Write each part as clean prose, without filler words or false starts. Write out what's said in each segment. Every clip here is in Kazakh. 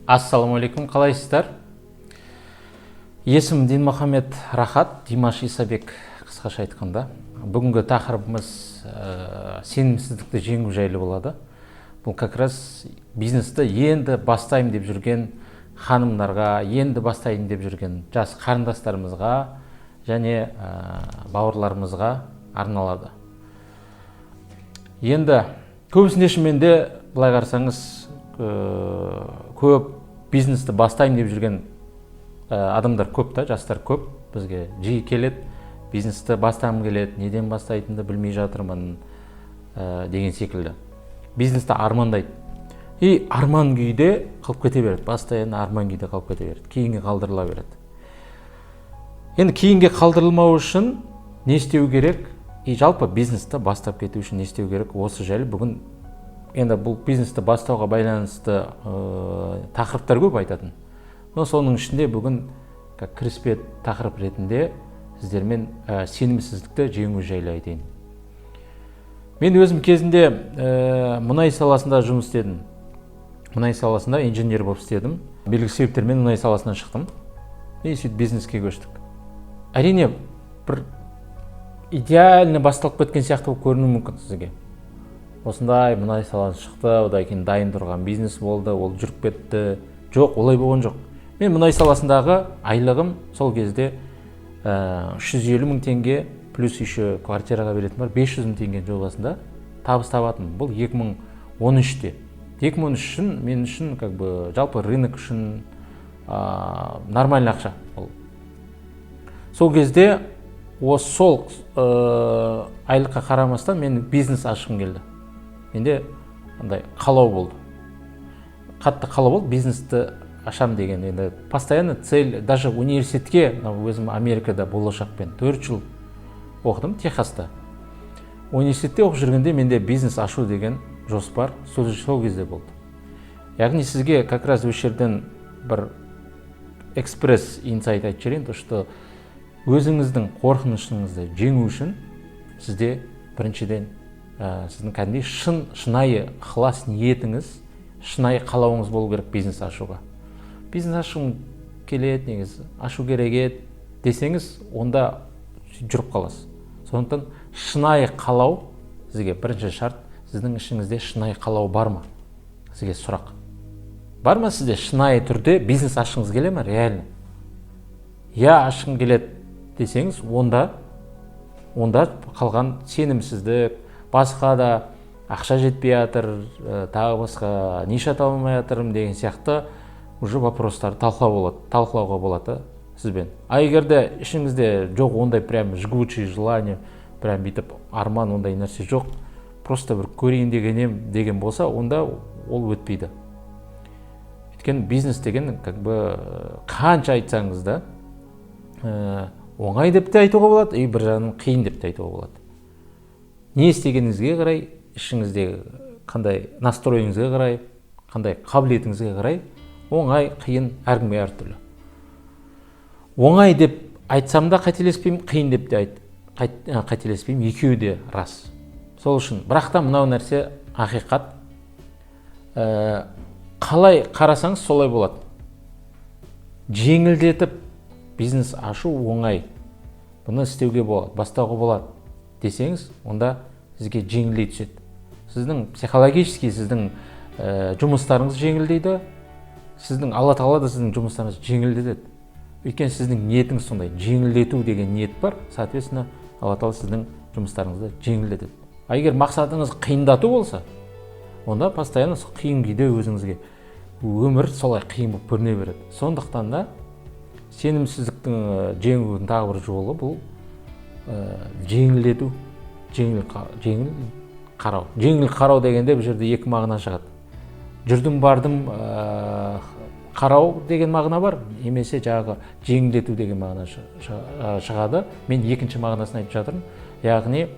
Ассаламу-алейкум, қалайсыздар? Есім Динмұхамед Рахат, Димаш Исабек қысқаша айтқанда. Бүгінгі тақырыбымыз сенімсіздікті жеңу жайлы болады. Бұл как раз бизнесті енді бастайым деп жүрген ханымдарға, енді бастайым деп жүрген жас қарындастарымызға және бауырларымызға арналады. Енді көбісінде шынымен былай қарасаңыз көп бизнесті бастайым деп жүрген адамдар көп та, жастар көп. Бізге жиі келеді, бизнесті бастағым келеді, неден бастайтынды білмей жатырмын деген секілді. Бизнесті армандайды. И арман күйде қалып кете береді. Постоянно арман күйде қалып кете береді. Кейінге қалдырыла береді. Енді кейінге қалдырылмау үшін не істеу керек? И жалпы бизнесті бастап кету үшін не істеу керек? Осы жайлы бүгін енді бұл бизнесті бастауға байланысты тақырыптар көп айтатын. Но соның ішінде бүгін кіріспе тақырып ретінде сіздермен сенімсіздікті жеңу жайлы айтайын. Мен өзім кезінде мұнай саласында жұмыс істедім. Мұнай саласында инженер болып істедім. Белгілі себептермен мұнай саласынан шықтым. И сөйтіп бизнеске көштік. Әрине бір идеально басталып кеткен сияқты болып көрінуі мүмкін сізге. Осындай мұнай саласы шықты, одан кейін дайын тұрған бизнес болды, ол жүріп кетті. Жоқ, олай болған жоқ. Мен мұнай саласындағы айлығым сол кезде 350 мың теңге плюс еще квартираға беретін бар 500 мың теңге жобасында табыс табатын. Бұл 2013-те. 2013 үшін мен үшін жалпы рынок үшін нормальный ақша. Сол кезде сол айлыққа қарамастан мен бизнес ашқым келді. Менде андай қалау болды. Қатты қалау болды бизнесті ашам деген. Енді постоянно цель, даже университетке, өзім Америкада болашақпен 4 жыл оқыдым, Техаста. Университетте оқып жүргенде менде бизнес ашу деген жоспар сол кезде болды. Яғни сізге как раз осы жерден бір экспресс инсайт айтып жіберейін, то что өзіңіздің қорқынышыңызды жеңу үшін сізде біріншіден сіздің кәдімгідей шынайы ықылас ниетіңіз, шынайы қалауыңыз болу керек бизнес ашуға. Бизнес ашуым келеді, негізі ашу керек еді десеңіз, онда жүріп қаласыз. Сондықтан шынайы қалау сізге бірінші шарт. Сіздің ішіңізде шынайы қалау бар ма? Сізге сұрақ. Бар ма сізде шынайы түрде бизнес ашқыңыз келе ме, реально? Я ашқым келеді десеңіз, онда қалған сенімсіздік, басқа да ақша жетпей жатыр, тағы басқа ниша таба алмай жатырмын деген сияқты уже вопростарды талқылауға болады сізбен. А егерде ішіңізде жоқ ондай прям жгучий желание, прям бүйтіп арман ондай нәрсе жоқ, просто бір көрейін деген болса, онда ол өтпейді. Өйткені бизнес деген қанша айтсаңыз да оңай деп те айтуға болады, бір жағынан қиын деп те айтуға болады. Не істегеніңізге қарай, ішіңіздегі қандай настроеңізге қарай, қандай қабілетіңізге қарай, оңай, қиын, әркімге әртүрлі. Оңай деп айтсам да қателеспеймін, қиын деп те қателеспеймін, екеуі де рас. Сол үшін, бірақ та мынау нәрсе ақиқат. Қалай қарасаңыз солай болады. Жеңілдетіп бизнес ашу оңай. Бұны істеуге болады, бастауға болады десеңіз, онда сізге жеңілдей түседі. Сіздің психологически сіздің жұмыстарыңыз жеңілдейді, сіздің Алла Тағала да сіздің жұмыстарыңыз жеңілдетеді. Өйткені сіздің ниетіңіз сондай, жеңілдету деген ниет бар, соответственно, Алла Тағала сіздің жұмыстарыңызды жеңілдетеді. А егер мақсатыңыз қиындату болса, онда постоянно қиын күйде өзіңізге өмір солай қиын болып көріне береді. Сондықтан да сенімсіздіктің жеңудің тағы бір жолы бұл жеңілдету, жеңіл қарау. Жеңіл қарау дегенде бұл жерде екі мағына шығады. Жүрдім бардым қарау деген мағына бар, немесе жағы жеңілдету деген мағына шығады. Мен екінші мағынасын айтып жатырмын. Яғни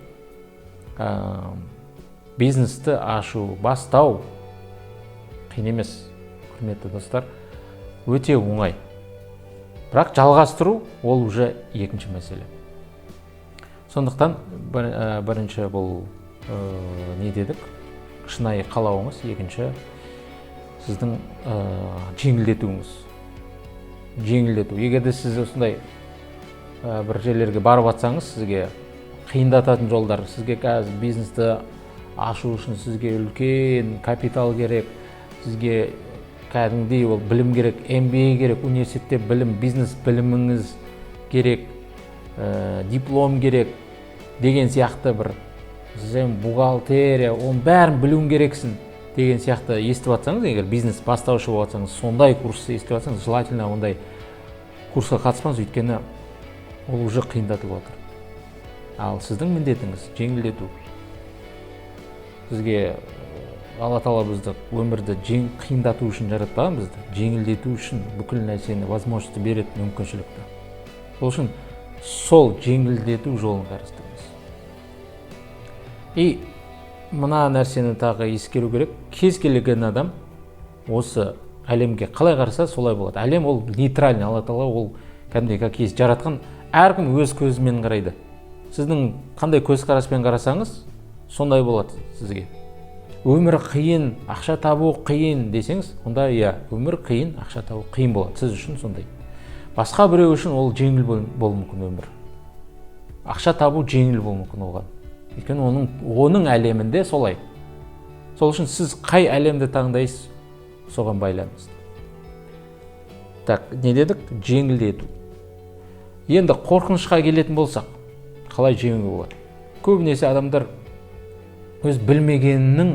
бизнесті ашу, бастау қиын емес, құрметті достар, өте оңай. Бірақ жалғастыру ол уже екінші мәселе. Сондықтан бірінші бұл не дедік? Шынайы қалауыңыз, екінші сіздің жеңілдетуіңіз. Егер де сіз осындай бір жерлерге барып жатсаңыз, сізге қиындататын жолдар, сізге қазір бизнесті ашу үшін сізге үлкен капитал керек, сізге кәдімгідей ол білім керек, MBA керек, университетте білім, бизнес біліміңіз керек, диплом керек деген сияқты бір сен бухгалтерия, оның бәрін білуің керексің деген сияқты естіп жатсаңыз, егер бизнес бастаушы болып жатсаңыз, сондай курсты естіп жатсаңыз, желательно ондай курсқа қатыспаңыз, өйткені ол уже қиындатып отыр. Ал сіздің міндетіңіз жеңілдету. Сізге Алла Тағала бізді өмірді қиындату үшін жаратпаған, бізді жеңілдету үшін бүкіл нәрсені возможность береді, мүмкіншілікті. Сол үшін сол жеңілдету жолын қарастырыңыз. И мына нәрсені тағы ескеру керек, кез келген адам осы әлемге қалай қараса солай болады. Әлем ол нейтральный, Алла Тағала ол кәдімгідей как есть жаратқан, әркім өз көзімен қарайды. Сіздің қандай көзқараспен қарасаңыз, сондай болады сізге. Өмір қиын, ақша табу қиын десеңіз, онда өмір қиын, ақша табу қиын болады. Сіз үшін сондай. Басқа біреу үшін ол жеңіл болуы мүмкін өмір. Ақша табу жеңіл болуы мүмкін оған. Өйткені оның әлемінде солай. Сол үшін сіз қай әлемді таңдайсыз, соған байланысты. Так, не дедік? Жеңілдету. Енді қорқынышқа келетін болсақ, қалай жеңуге болады? Көбінесе адамдар өз білмегенінің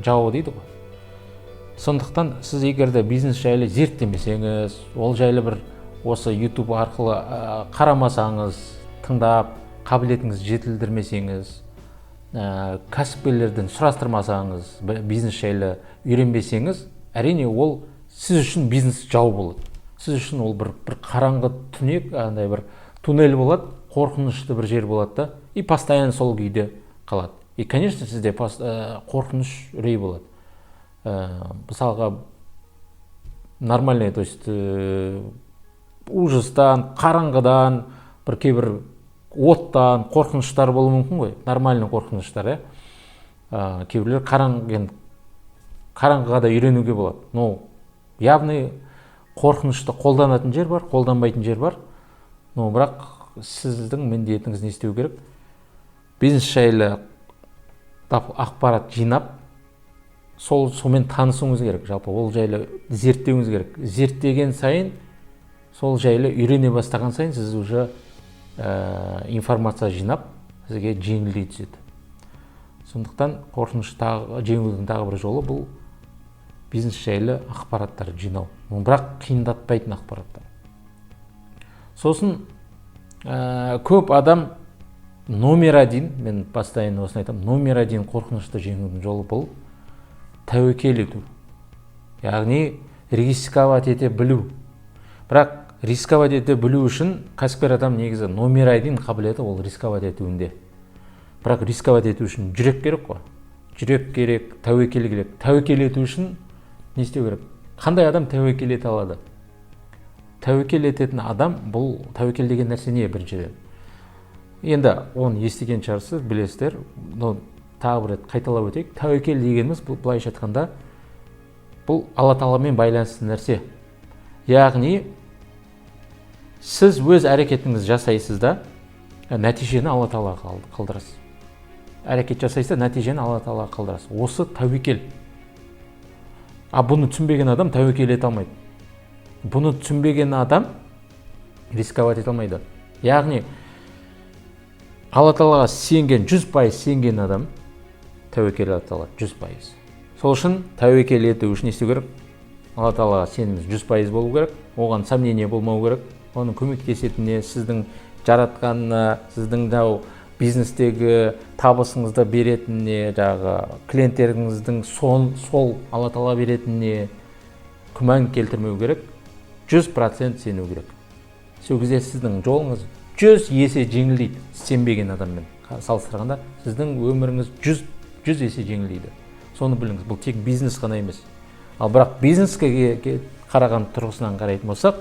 жауы дейді ғой. Сондықтан сіз егер де бизнес жайлы зерттемесеңіз, ол жайлы бір осы YouTube арқылы қарамасаңыз, тыңдап, қабілетіңізді жетілдірмесеңіз, кәсіпкерлерден сұрастырмасаңыз, бизнес жайлы үйренбесеңіз, әрине ол сіз үшін бизнес жау болады. Сіз үшін ол бір қараңғы түнек, андай бір туннель болады, қорқынышты бір жер болады да, и постоянно сол күйде қалады. И, конечно, сізде қорқыныш үрей болады. Мысалға, нормальный, то есть, ужастан, қараңғыдан, бір кейбір оттан қорқыныштар болуы мүмкін ғой. Нормальный қорқыныштар, кейбіреулер қараңғыға да үйренуге болады. Но явный қорқынышты қолданатын жер бар, қолданбайтын жер бар. Но бірақ сіздің міндетіңіз не істеу керек? Бизнес жайлы ақпарат жинап, сонымен танысуыңыз керек. Жалпы ол жайлы зерттеуіңіз керек. Зерттеген сайын, сол жайлы үйрене бастаған сайын, сіз уже информация жинап, сізге жеңілдей түседі. Сондықтан қорқыныш жеңудің тағы бір жолы бұл бизнес жайлы ақпараттар жинау. Бірақ қиындатпайтын ақпараттар. Сосын көп адам номер один, мен постоянно осыны айтамын, номер один қорқынышты жеңудің жолы бұл тәуекел ету. Яғни рисковать ете білу. Бірақ рисковать ете білу үшін кәсіпкер адам негізі номер один қабілеті ол рисковать етуінде. Бірақ рисковать ету үшін жүрек керек қой. Жүрек керек, тәуекел керек. Тәуекел ету үшін не істеу керек? Қандай адам тәуекел ете алады? Тәуекел ететін адам, бұл тәуекел деген нәрсе не біріншіден? Енді оны естіген шығарсыз, білесіздер, тағы бір рет қайталап өтейік. Тәуекел дегеніміз бұл былайша айтқанда бұл Алла Тағаламен байланысты нәрсе. Яғни сіз өз әрекетіңізді жасайсыз да, нәтижені Алла Тағалаға қалдырасыз. Әрекет жасайсыз да, нәтижені Алла Тағалаға қалдырасыз. Осы тәуекел. Бұны түсінбеген адам тәуекел ете алмайды. Бұны түсінбеген адам рисковать ете алмайды. Яғни Алла Тағалаға сенген, 100% сенген адам тәуекел ете алады, 100%. Сол үшін тәуекел ету үшін не істеу керек? Алла Тағалаға сеніміз 100% болу керек, оған сомнение болмау керек, оның көмектесетініне, сіздің жаратқанына, сіздің бизнестегі табысыңызды беретініне, клиенттеріңіздің сол Алла Тағала беретініне күмән келтірмеу керек, 100% сену керек. Сол кезде сіздің жолыңыз 100 есе жеңілдейді, сенбеген адаммен салыстырғанда сіздің өміріңіз 100 есе жеңілдейді. Соны біліңіз, бұл тек бизнес қана емес. Ал бірақ бизнеске қараған тұрғысынан қарайтын болсақ,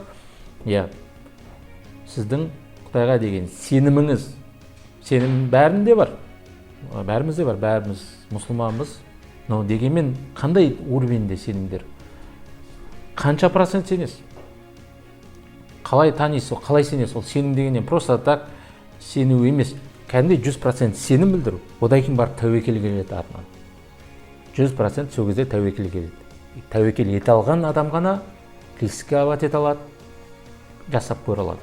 сіздің Құдайға деген сеніміңіз, сенім бәрінде бар. Бәрімізде бар, бәріміз мұсылманбыз. Но дегенмен қандай уровеньде сенімдер? қанша процент сенесіз? Қалай танисыз, қалай сенесіз? Ол сенім дегеннен просто так сену емес. Кәдімгідей 100% сенім білдіру. Одан кейін барып тәуекел келеді артынан. 100% сол кезде тәуекел келеді. Тәуекел ете алған адам ғана рисковать ете алады, жасап көре алады.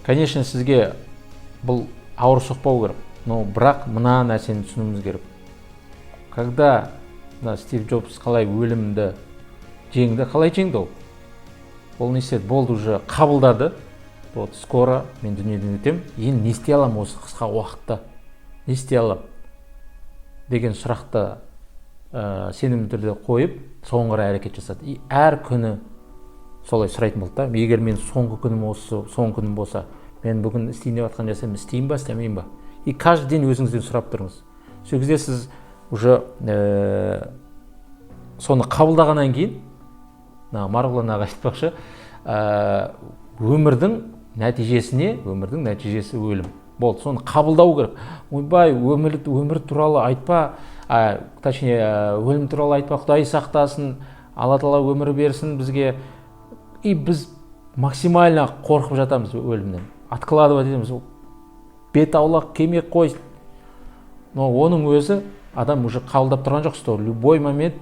Конечно, сізге бұл ауыр соқпау керек, но бірақ мына нәрсені түсінуіміз керек. Когда Стив Джобс қалай өлімді жеңді, қалай жеңді ол? Ол не істеді? Болды, уже қабылдады. Вот, скоро мен дүниеден өтем. Енді не істей аламын осы қысқа уақытта? Не істей аламын? Деген сұрақты сенімді түрде қойып, соңғы қарай әрекет жасады. И әр күні солай сұрайтын болды да. Егер мен соңғы күнім болса, мен бүгін істейін деп жатқан жасаймын, істейін ба, істемейін ба? И каждый день өзіңізден сұрап тұрыңыз. Сол кезде сіз уже соны қабылдағаннан кейін, Марғұлан аға айтпақшы, өмірдің нәтижесі өлім. Болды, соны қабылдау керек. Ойбай, өмір туралы айтпа, точнее, өлім туралы айтпа, Құдай сақтасын, Алла Тағала өмір берсін бізге. И біз максимально қорқып жатамыз өлімнен. Откладывать етеміз. Бет аулақ кеме қой. Но оның өзі адам уже қабылдап тұрған жоқ, что любой момент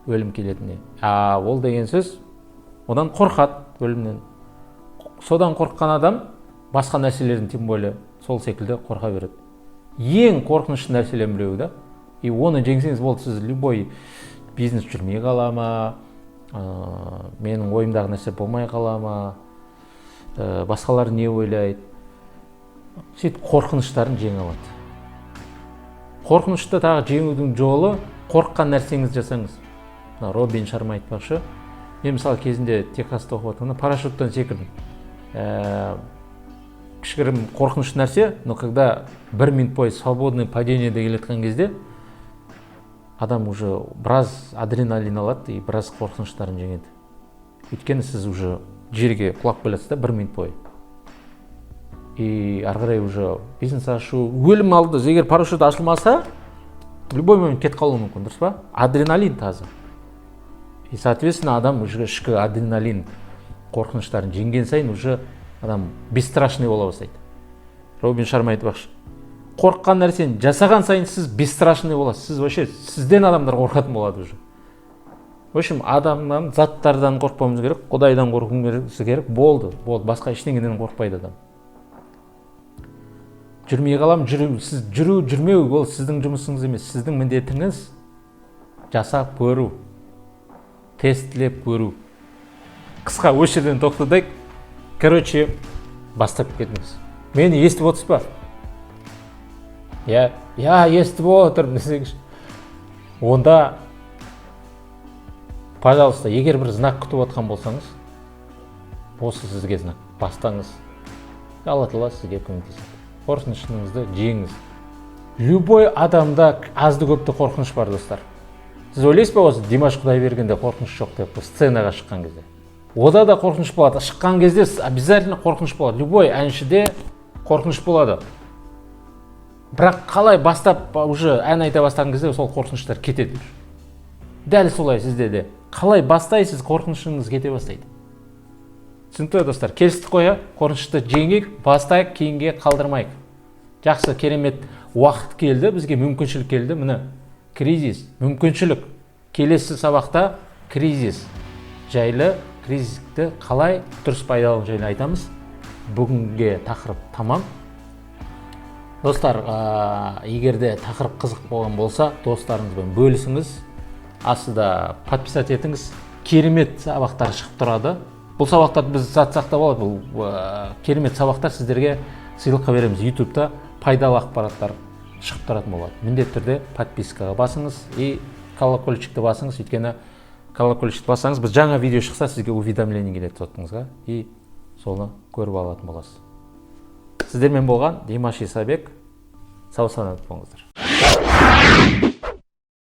өлім келетіне. Ол деген сөз, одан қорқады өлімнен. Содан қорыққан адам басқа нәрселерден тем более сол секілді қорқа береді. Ең қорқынышты нәрселердің біреуі да. И оны жеңсеңіз болды, сіз любой бизнес жүрмей қала ма, менің ойымдағы нәрсе болмай қала ма, басқалар не ойлайды. Сөйтіп қорқыныштарын жеңе алады. Қорқынышты тағы жеңудің жолы қорыққан нәрсеңізді жасаңыз. Робин Шарма айтпақшы, мен мысалы кезінде Техаста оқып жатқанда парашюттан секірдім. Кішігірім қорқынышты нәрсе, но когда 1 минут бойы свободный падениеде келеткен кезде адам уже біраз адреналин алады и біраз қорқыныштарын жеңеді. Өйткені сіз уже жерге құлап келесіз да 1 минут бойы. И ары қарай уже бизнес ашу, өлім алды. Егер парашют ашылмаса, в любой момент кетіп қалуы мүмкін, дұрыс па? Адреналин таза. И соответственно адам уже ішкі адреналин қорқыныштарын жеңген сайын уже адам бесстрашный бола бастайды. Робин Шарма айтпақшы, қорыққан нәрсені жасаған сайын сіз бесстрашный боласыз. Сіз вообще сізден адамдар қорқатын болады уже. В общем, адамнан, заттардан қорықпауымыз керек, Құдайдан қорқуымыз керек. Болды. Басқа ештеңеден қорықпайды адам. Жүрмей қалам, сіз жүрмеу, ол сіздің жұмысыңыз емес. Сіздің міндетіңіз жасап көру, тестілеп көру. Қысқа осы жерден тоқтадайық. Короче, бастап кетіңіз. Мені естіп отырсыз ба? Естіп отырмын десеңізші. Онда, пожалуйста, егер бір знак күтіп отқан болсаңыз, осы сізге знак. Бастаңыз. Алла Тағала сізге көмектеседі. Қорқынышыңызды жеңіңіз. Любой адамда азды көпті қорқыныш бар, достар. Сіз ойлайсыз ба, осы Димаш Құдайбергенде қорқыныш жоқ деп, сценаға шыққан кезде? Ода да қорқыныш болады. Шыққан кезде обязательно қорқыныш болады. Любой әншіде қорқыныш болады. Бірақ қалай бастап уже ән айта бастаған кезде сол қорқыныштар кетеді. Дәл солай сізде де. Қалай бастайсыз, қорқынышыңыз кете бастайды. Түсінікті, достар, келістік қоя, қорқынышты жеңейік, бастайық, кейінге қалдырмайық. Жақсы, керемет уақыт келді, бізге мүмкіншілік келді. Міне, кризис, мүмкіншілік. Келесі сабақта кризис жайлы, кризисті қалай дұрыс пайдалану жайлы айтамыз. Бүгінге тақырып тамам. Достар, егерде тақырып қызық болған болса, достарыңызбен бөлісіңіз. Астында подписать етіңіз. Керемет сабақтар шығып тұрады. Бұл сабақтарды біз жатсақ та болады. Бұл керемет сабақтар сіздерге сыйлыққа береміз. YouTube-та пайдалы ақпараттар шығып тұратын болады. Міндетті түрде подпискаға басыңыз и колокольчикті басыңыз. Өйткені колокольчикті бассаңыз, біз жаңа видео шықса, сізге уведомление келеді сотыңызға и соны көріп алатын боласыз. Сіздермен болған Димаш Исабек. Сау саламат болыңыздар.